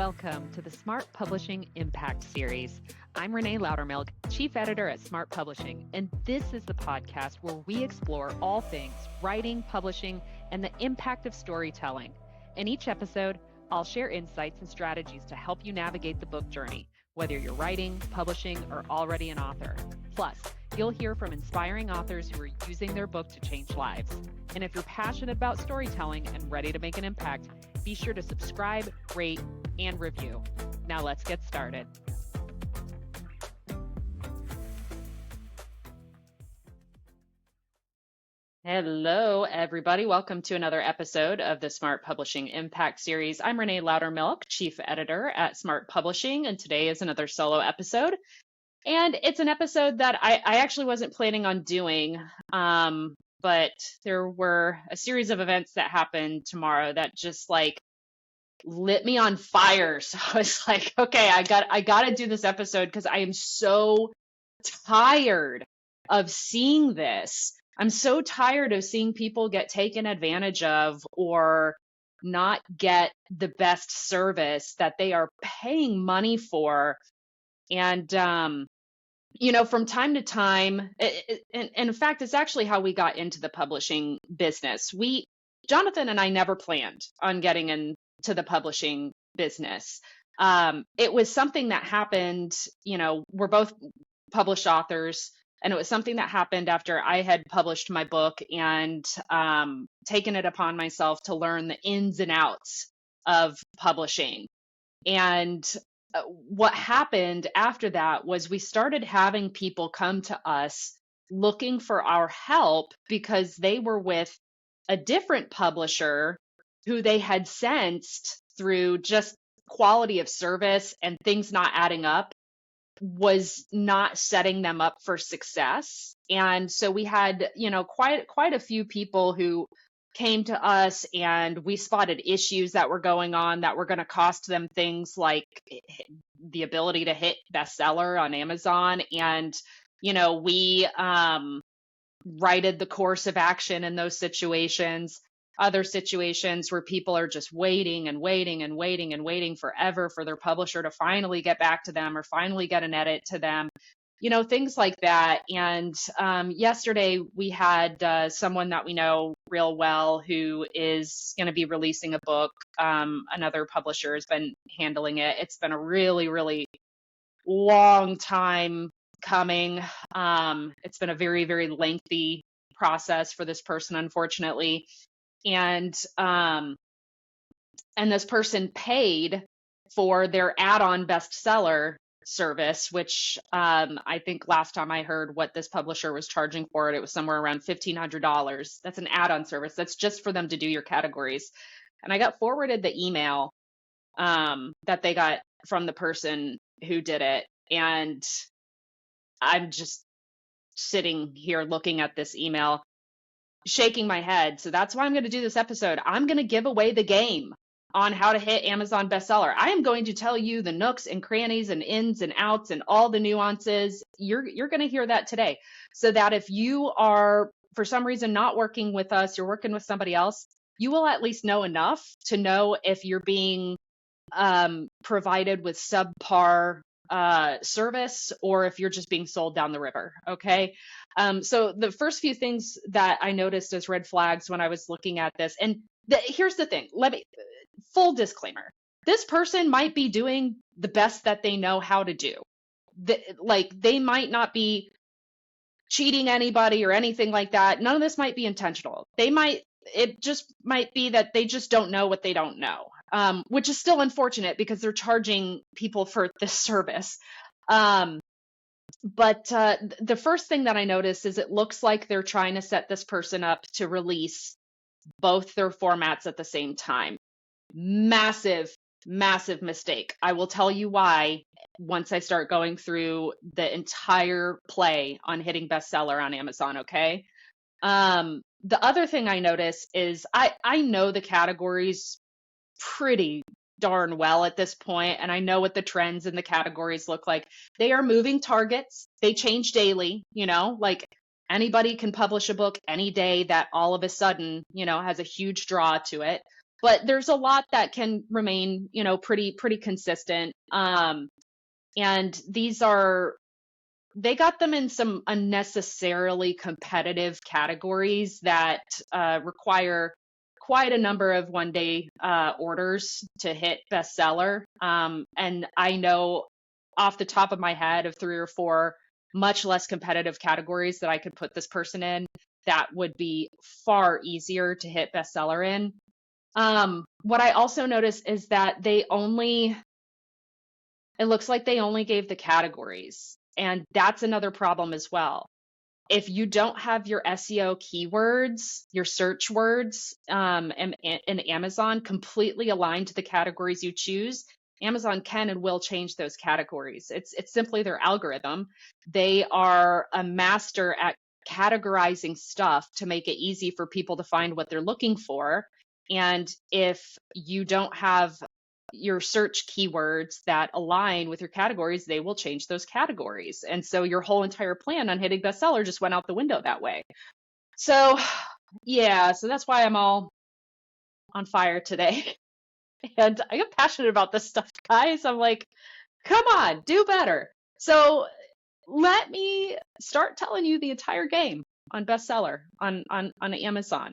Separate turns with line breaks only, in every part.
welcome to the Smart Publishing Impact Series. I'm Renee Loudermilk, Chief Editor at Smart Publishing, and this is the podcast where we explore all things writing, publishing, and the impact of storytelling. In each episode, I'll share insights and strategies to help you navigate the book journey, whether you're writing, publishing, or already an author. Plus, you'll hear from inspiring authors who are using their book to change lives. And if you're passionate about storytelling and ready to make an impact, be sure to subscribe, rate, and review. Now let's get started. Hello, everybody. Welcome to another episode of the Smart Publishing Impact Series. I'm Renee Loudermilk, Chief Editor at Smart Publishing, and today is another solo episode. And it's an episode that I actually wasn't planning on doing, but there were a series of events that happened tomorrow that just lit me on fire. So I was like, okay, I got to do this episode because I am so tired of seeing this. I'm so tired of seeing people get taken advantage of or not get the best service that they are paying money for. And, from time to time, and in fact, it's actually how we got into the publishing business. Jonathan and I never planned on getting into the publishing business. It was something that happened, we're both published authors, and it was something that happened after I had published my book and taken it upon myself to learn the ins and outs of publishing. And what happened after that was we started having people come to us looking for our help because they were with a different publisher who they had sensed through just quality of service and things not adding up was not setting them up for success. And so we had, quite a few people who came to us, and we spotted issues that were going on that were going to cost them things like the ability to hit bestseller on Amazon. And, we righted the course of action in those situations. Other situations where people are just waiting and waiting and waiting and waiting forever for their publisher to finally get back to them or finally get an edit to them. Things like that. And yesterday we had someone that we know real well who is going to be releasing a book. Another publisher has been handling it. It's been a really, really long time coming. It's been a very, very lengthy process for this person, unfortunately. And this person paid for their add-on bestseller service, which I think last time I heard what this publisher was charging for it was somewhere around $1,500. That's an add-on service. That's just for them to do your categories. And I got forwarded the email that they got from the person who did it. And I'm just sitting here looking at this email, shaking my head. So that's why I'm going to do this episode. I'm going to give away the game on how to hit Amazon bestseller. I am going to tell you the nooks and crannies and ins and outs and all the nuances. You're going to hear that today, so that if you are, for some reason, not working with us, you're working with somebody else, you will at least know enough to know if you're being provided with subpar service or if you're just being sold down the river. Okay. So the first few things that I noticed as red flags when I was looking at this, and here's the thing, full disclaimer, this person might be doing the best that they know how to do. They might not be cheating anybody or anything like that. None of this might be intentional. It just might be that they just don't know what they don't know, which is still unfortunate because they're charging people for this service. But the first thing that I noticed is it looks like they're trying to set this person up to release both their formats at the same time. Massive, massive mistake. I will tell you why once I start going through the entire play on hitting bestseller on Amazon, okay? The other thing I notice is I know the categories pretty darn well at this point, and I know what the trends in the categories look like. They are moving targets. They change daily, anybody can publish a book any day that all of a sudden, has a huge draw to it. but there's a lot that can remain, pretty consistent. And they got them in some unnecessarily competitive categories that require quite a number of one-day orders to hit bestseller. And I know off the top of my head of 3 or 4 much less competitive categories that I could put this person in that would be far easier to hit bestseller in. What I also noticed is that it looks like they only gave the categories, and that's another problem as well. If you don't have your SEO keywords, your search words, in Amazon completely aligned to the categories you choose, Amazon can and will change those categories. It's simply their algorithm. They are a master at categorizing stuff to make it easy for people to find what they're looking for. And if you don't have your search keywords that align with your categories, they will change those categories. And so your whole entire plan on hitting bestseller just went out the window that way. So yeah, so that's why I'm all on fire today. And I get passionate about this stuff, guys. I'm like, come on, do better. So let me start telling you the entire game on bestseller on Amazon.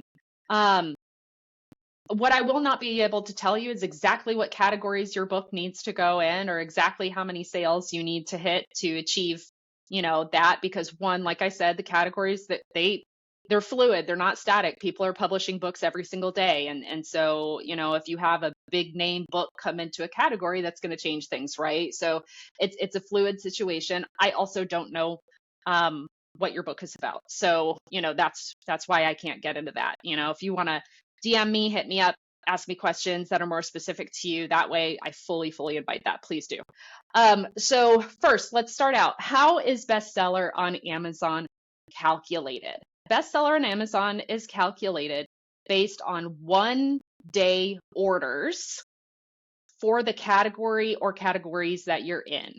What I will not be able to tell you is exactly what categories your book needs to go in, or exactly how many sales you need to hit to achieve, that, because one, like I said, the categories that they're fluid, they're not static. People are publishing books every single day. And so, if you have a big name book come into a category, that's going to change things, right? So it's a fluid situation. I also don't know what your book is about. So, that's why I can't get into that. If you want to DM me, hit me up, ask me questions that are more specific to you. That way I fully invite that. Please do. So first, let's start out. How is bestseller on Amazon calculated? Bestseller on Amazon is calculated based on 1-day orders for the category or categories that you're in.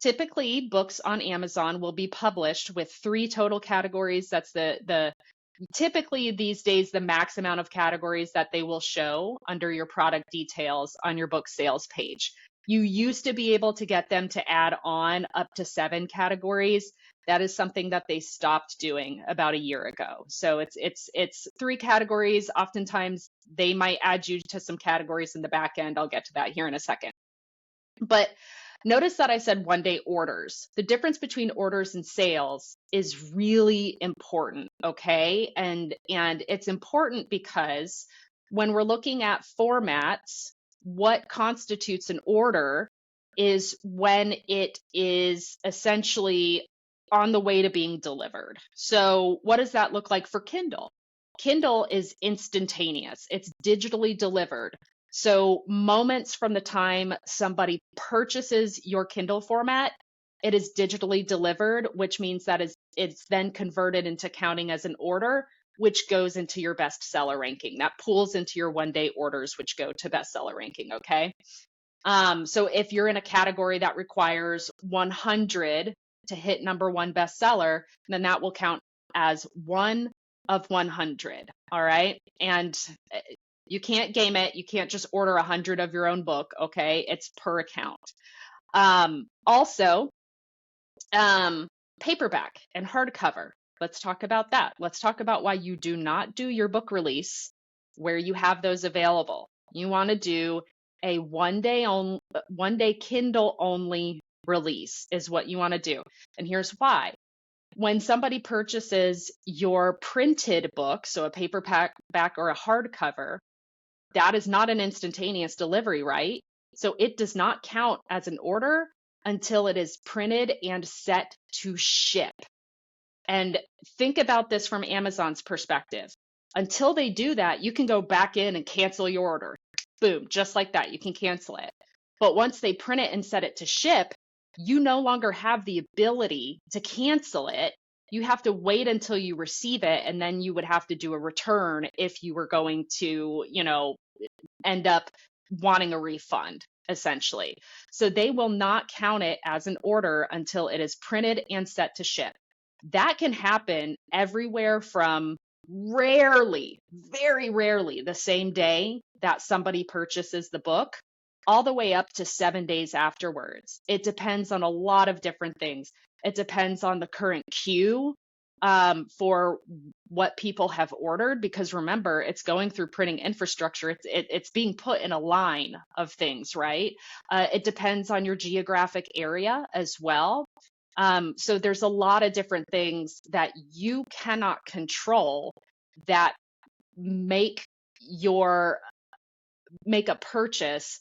Typically, books on Amazon will be published with 3 total categories. That's typically these days the max amount of categories that they will show under your product details on your book sales page. You used to be able to get them to add on up to 7 categories. That is something that they stopped doing about a year ago. So it's 3 categories. Oftentimes they might add you to some categories in the back end. I'll get to that here in a second. But notice that I said 1-day orders. The difference between orders and sales is really important, okay? And it's important because when we're looking at formats, what constitutes an order is when it is essentially on the way to being delivered. So what does that look like for Kindle? Kindle is instantaneous. It's digitally delivered. So moments from the time somebody purchases your Kindle format, it is digitally delivered, which means that it's then converted into counting as an order, which goes into your bestseller ranking. That pulls into your 1-day orders, which go to bestseller ranking, okay? So if you're in a category that requires 100 to hit number 1 bestseller, then that will count as 1 of 100, all right? And you can't game it. You can't just order 100 of your own book, okay? It's per account. Also, paperback and hardcover. Let's talk about that. Let's talk about why you do not do your book release where you have those available. You want to do a 1-day Kindle only release is what you want to do. And here's why. When somebody purchases your printed book, so a paperback or a hardcover, that is not an instantaneous delivery, right? So it does not count as an order until it is printed and set to ship. And think about this from Amazon's perspective. Until they do that, you can go back in and cancel your order. Boom, just like that, you can cancel it. But once they print it and set it to ship, you no longer have the ability to cancel it. You have to wait until you receive it, and then you would have to do a return if you were going to, end up wanting a refund, essentially. So they will not count it as an order until it is printed and set to ship. That can happen everywhere from rarely, very rarely, the same day that somebody purchases the book all the way up to 7 days afterwards. It depends on a lot of different things. It depends on the current queue for what people have ordered, because remember, it's going through printing infrastructure. It's being put in a line of things, right? It depends on your geographic area as well. So there's a lot of different things that you cannot control that make a purchase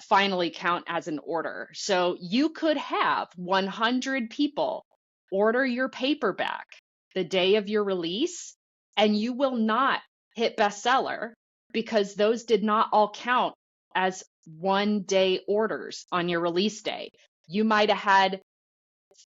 finally count as an order. So you could have 100 people order your paperback the day of your release, and you will not hit bestseller because those did not all count as 1 day orders on your release day. You might have had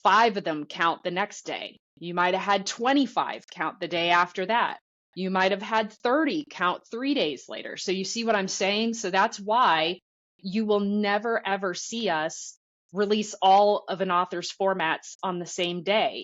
5 of them count the next day. You might have had 25 count the day after that. You might have had 30 count 3 days later. So you see what I'm saying? So that's why you will never ever see us release all of an author's formats on the same day,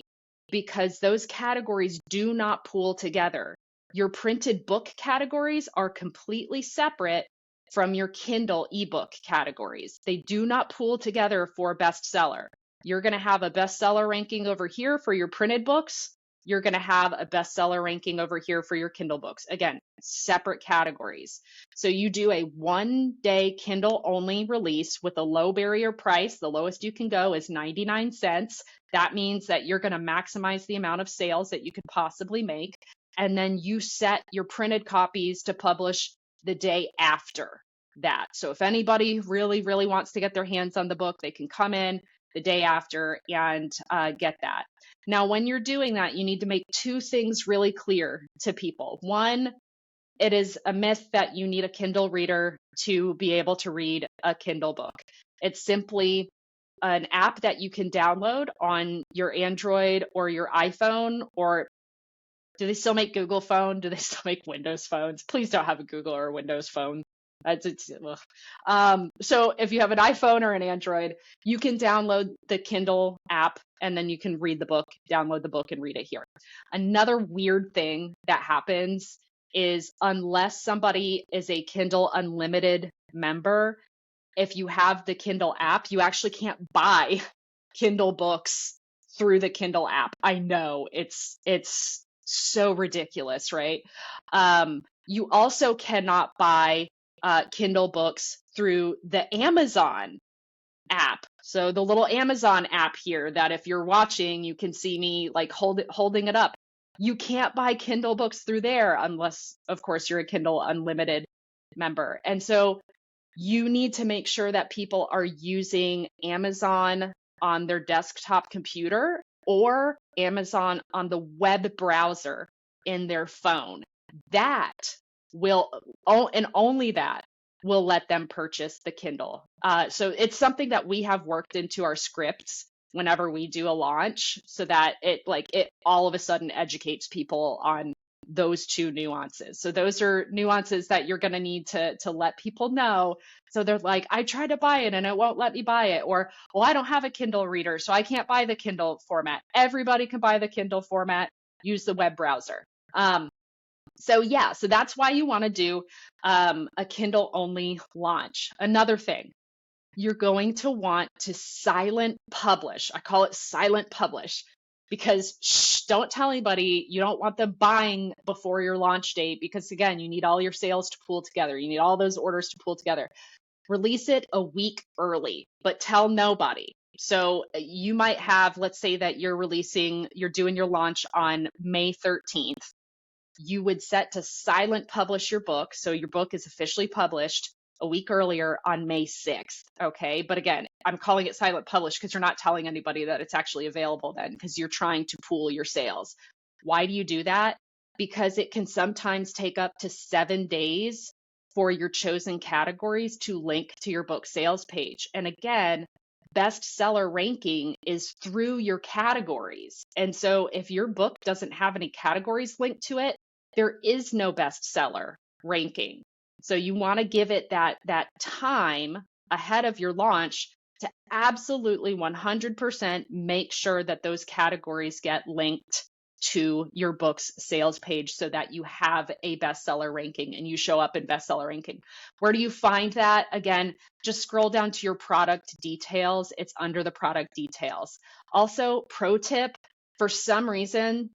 because those categories do not pool together. Your printed book categories are completely separate from your Kindle ebook categories. They do not pool together for bestseller. You're going to have a bestseller ranking over here for your printed books. You're going to have a bestseller ranking over here for your Kindle books. Again, separate categories. So you do a 1-day Kindle only release with a low barrier price. The lowest you can go is 99 cents. That means that you're going to maximize the amount of sales that you could possibly make. And then you set your printed copies to publish the day after that. So if anybody really, really wants to get their hands on the book, they can come in the day after and get that. Now, when you're doing that, you need to make 2 things really clear to people. One, it is a myth that you need a Kindle reader to be able to read a Kindle book. It's simply an app that you can download on your Android or your iPhone, or do they still make Google phone? Do they still make Windows phones? Please don't have a Google or a Windows phone. So if you have an iPhone or an Android, you can download the Kindle app and then you can read the book, download the book and read it here. Another weird thing that happens is, unless somebody is a Kindle Unlimited member, if you have the Kindle app, you actually can't buy Kindle books through the Kindle app. I know it's so ridiculous, right? You also cannot buy Kindle books through the Amazon app. So the little Amazon app here that if you're watching, you can see me like holding it up. You can't buy Kindle books through there unless, of course, you're a Kindle Unlimited member. And so you need to make sure that people are using Amazon on their desktop computer or Amazon on the web browser in their phone. That will, and only that will let them purchase the Kindle. So it's something that we have worked into our scripts whenever we do a launch, so that it all of a sudden educates people on those 2 nuances. So those are nuances that you're going to need to let people know. So they're like, I tried to buy it and it won't let me buy it. Or, well, I don't have a Kindle reader, so I can't buy the Kindle format. Everybody can buy the Kindle format. Use the web browser. So that's why you want to do a Kindle only launch. Another thing, you're going to want to silent publish. I call it silent publish because don't tell anybody. You don't want them buying before your launch date, because again, you need all your sales to pool together. You need all those orders to pool together. Release it a week early, but tell nobody. So you might have, let's say that you're doing your launch on May 13th. You would set to silent publish your book. So your book is officially published a week earlier on May 6th. Okay. But again, I'm calling it silent publish because you're not telling anybody that it's actually available then, because you're trying to pool your sales. Why do you do that? Because it can sometimes take up to 7 days for your chosen categories to link to your book sales page. And again, bestseller ranking is through your categories. And so if your book doesn't have any categories linked to it, there is no bestseller ranking. So you want to give it that time ahead of your launch to absolutely 100% make sure that those categories get linked to your book's sales page so that you have a bestseller ranking and you show up in bestseller ranking. Where do you find that? Again, just scroll down to your product details. It's under the product details. Also, pro tip, for some reason,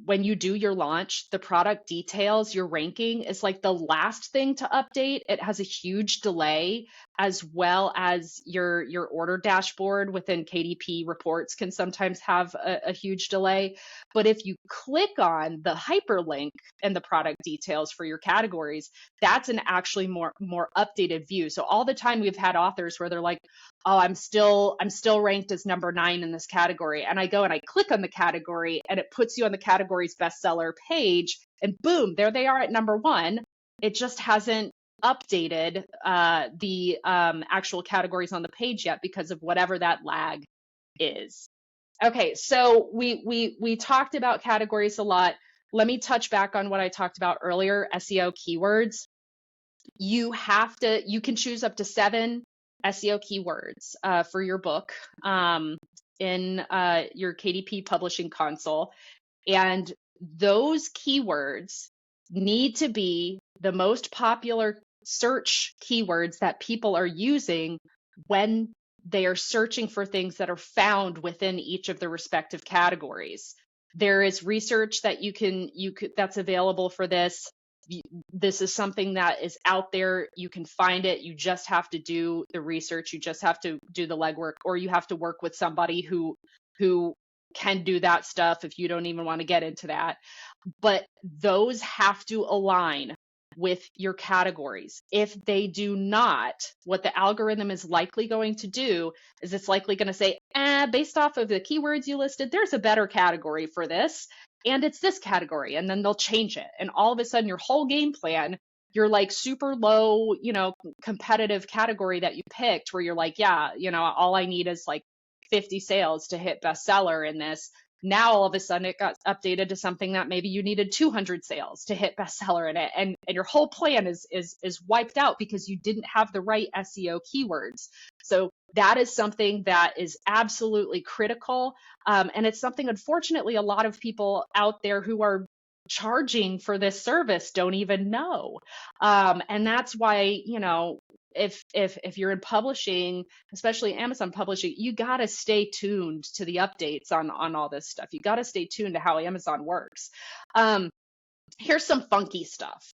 when you do your launch, the product details, your ranking is like the last thing to update. It has a huge delay, as well as your order dashboard within KDP reports can sometimes have a huge delay. But if you click on the hyperlink and the product details for your categories, that's an actually more updated view. So all the time we've had authors where they're like, oh, I'm still ranked as number 9 in this category. And I go and I click on the category and it puts you on the category's bestseller page, and boom, there they are at number 1. It just hasn't updated the actual categories on the page yet because of whatever that lag is. Okay, so we talked about categories a lot. Let me touch back on what I talked about earlier, SEO keywords. You can choose up to 7 SEO keywords for your book in your KDP publishing console. And those keywords need to be the most popular search keywords that people are using when they are searching for things that are found within each of the respective categories. There is research that you could that's available for this. This is something that is out there. You can find it. You just have to do the research. You just have to do the legwork, or you have to work with somebody who can do that stuff if you don't even want to get into that. But those have to align with your categories. If they do not, what the algorithm is likely going to do is it's likely going to say, based off of the keywords you listed, there's a better category for this, and it's this category, and then they'll change it. And all of a sudden, your whole game plan, your like super low, competitive category that you picked, where you're like, yeah, all I need is like 50 sales to hit bestseller in this. Now all of a sudden it got updated to something that maybe you needed 200 sales to hit bestseller in it, and your whole plan is wiped out because you didn't have the right SEO keywords. So that is something that is absolutely critical, and it's something, unfortunately, a lot of people out there who are charging for this service don't even know, and that's why if you're in publishing, especially Amazon publishing, you got to stay tuned to the updates on all this stuff. You got to stay tuned to how Amazon works. Here's some funky stuff.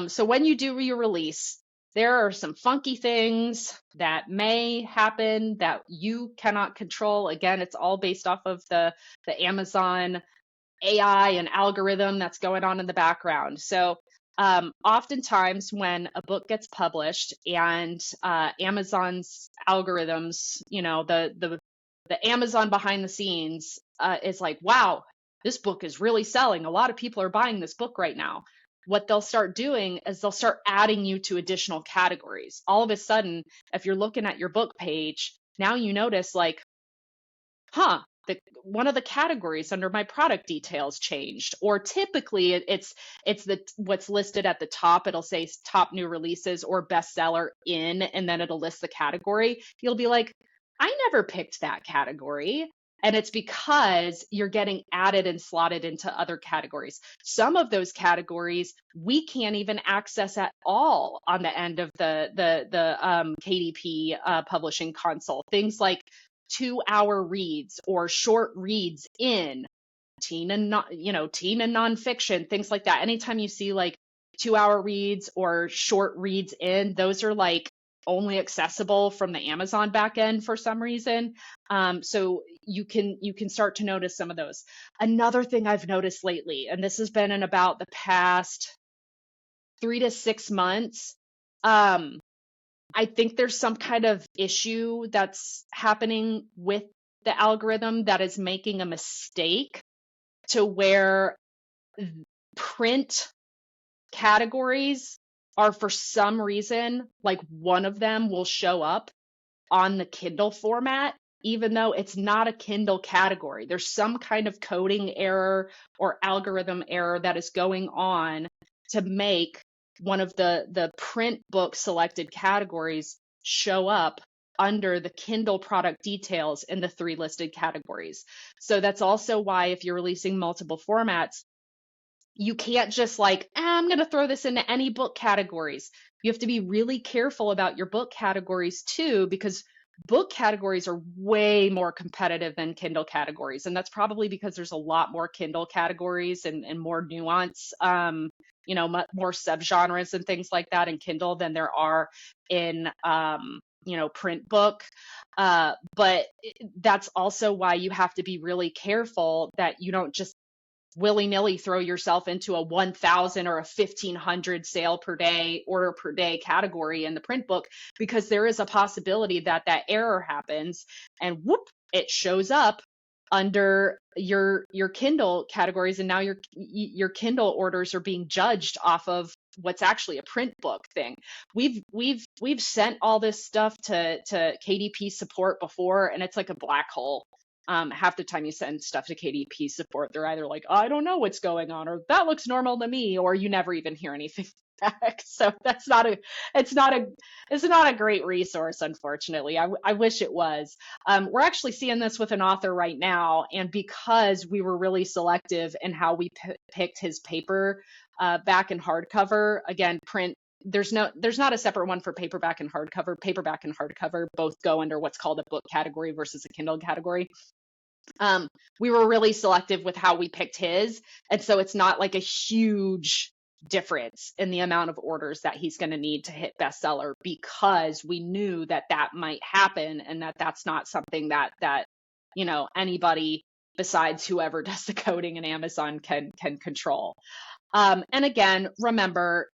So when you do your release, there are some funky things that may happen that you cannot control. Again, it's all based off of the Amazon AI and algorithm that's going on in the background. So oftentimes when a book gets published and Amazon's algorithms, the Amazon behind the scenes is like, wow, this book is really selling. A lot of people are buying this book right now. What they'll start doing is they'll start adding you to additional categories. All of a sudden, if you're looking at your book page, now you notice like, one of the categories under my product details changed. Or typically it's what's listed at the top. It'll say top new releases or bestseller in, and then it'll list the category. You'll be like, I never picked that category. And it's because you're getting added and slotted into other categories. Some of those categories we can't even access at all on the end of the KDP publishing console. Things like 2-hour reads or short reads in teen and nonfiction, things like that. Anytime you see like 2-hour reads or short reads in, those are like only accessible from the Amazon backend for some reason. So you can start to notice some of those. Another thing I've noticed lately, and this has been in about the past 3 to 6 months, I think there's some kind of issue that's happening with the algorithm that is making a mistake to where print categories are, for some reason, like one of them will show up on the Kindle format, even though it's not a Kindle category. There's some kind of coding error or algorithm error that is going on to make one of the print book selected categories show up under the Kindle product details in the 3 listed categories. So that's also why if you're releasing multiple formats, you can't just like, I'm going to throw this into any book categories. You have to be really careful about your book categories too, because book categories are way more competitive than Kindle categories. And that's probably because there's a lot more Kindle categories and more nuance, more subgenres and things like that in Kindle than there are in, print book. But that's also why you have to be really careful that you don't just willy-nilly throw yourself into a 1,000 or a 1,500 sale per day, order per day category in the print book, because there is a possibility that that error happens and whoop, it shows up under your Kindle categories, and now your Kindle orders are being judged off of what's actually a print book thing. We've sent all this stuff to KDP support before, and it's like a black hole. Half the time you send stuff to KDP support, they're either like, I don't know what's going on, or that looks normal to me, or you never even hear anything back. So it's not a great resource, unfortunately. I wish it was. We're actually seeing this with an author right now, and because we were really selective in how we picked his paper back and hardcover, again, print. There's not a separate one for paperback and hardcover. Paperback and hardcover both go under what's called a book category versus a Kindle category. We were really selective with how we picked his. And so it's not like a huge difference in the amount of orders that he's going to need to hit bestseller, because we knew that that might happen, and that that's not something that anybody besides whoever does the coding in Amazon can control. And again, remember,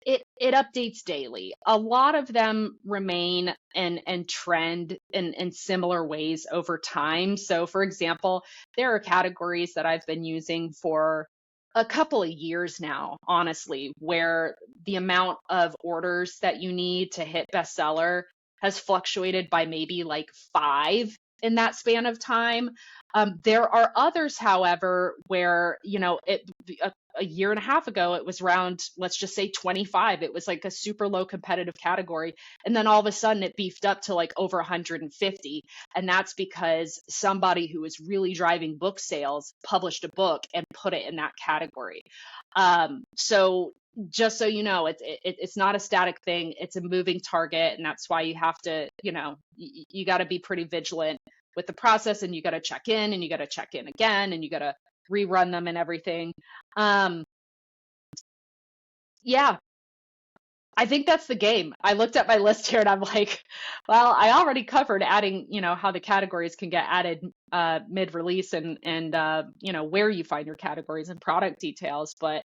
it updates daily. A lot of them remain and trend in similar ways over time. So for example, there are categories that I've been using for a couple of years now, honestly, where the amount of orders that you need to hit bestseller has fluctuated by maybe like 5 in that span of time. There are others, however, where, a year and a half ago, it was around, let's just say 25. It was like a super low competitive category. And then all of a sudden it beefed up to like over 150. And that's because somebody who was really driving book sales published a book and put it in that category. So just so you know, it's not a static thing. It's a moving target. And that's why you have to, you got to be pretty vigilant with the process, and you got to check in, and you got to check in again, and you got to rerun them and everything. Yeah, I think that's the game. I looked at my list here and I'm like, well, I already covered adding, how the categories can get added mid-release, and where you find your categories and product details. But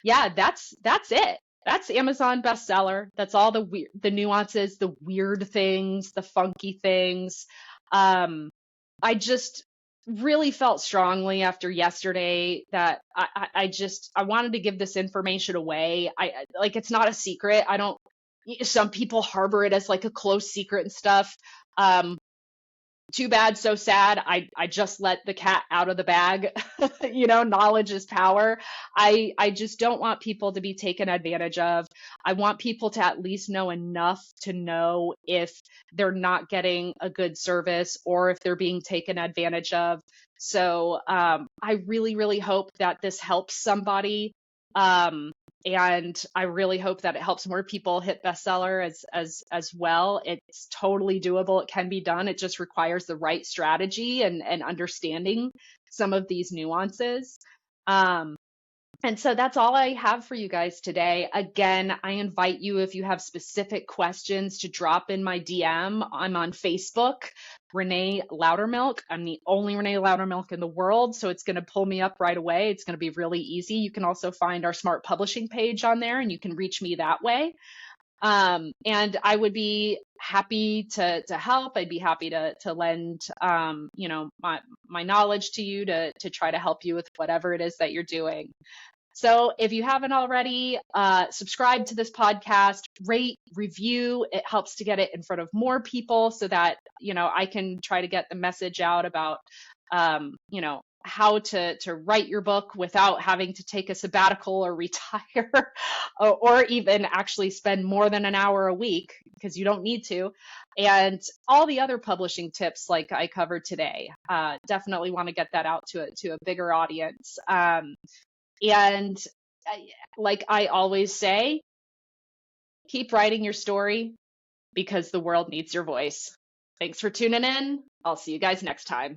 yeah, that's it. That's Amazon bestseller. That's all the nuances, the weird things, the funky things. I just really felt strongly after yesterday that I wanted to give this information away. Like, it's not a secret. Some people harbor it as like a close secret and stuff. Too bad, so sad. I just let the cat out of the bag. Knowledge is power. I just don't want people to be taken advantage of. I want people to at least know enough to know if they're not getting a good service or if they're being taken advantage of. So I really, really hope that this helps somebody. And I really hope that it helps more people hit bestseller as well. It's totally doable. It can be done. It just requires the right strategy and understanding some of these nuances. And so that's all I have for you guys today. Again, I invite you, if you have specific questions, to drop in my DM. I'm on Facebook, Renee Loudermilk. I'm the only Renee Loudermilk in the world, so it's going to pull me up right away. It's going to be really easy. You can also find our Smart Publishing page on there, and you can reach me that way. And I would be happy to help. I'd be happy to lend, my knowledge to you to try to help you with whatever it is that you're doing. So if you haven't already, subscribe to this podcast, rate, review. It helps to get it in front of more people so that, I can try to get the message out about, how to write your book without having to take a sabbatical or retire or even actually spend more than an hour a week, because you don't need to. and all the other publishing tips like I covered today. Definitely want to get that out to a bigger audience. And like I always say, keep writing your story because the world needs your voice. Thanks for tuning in. I'll see you guys next time.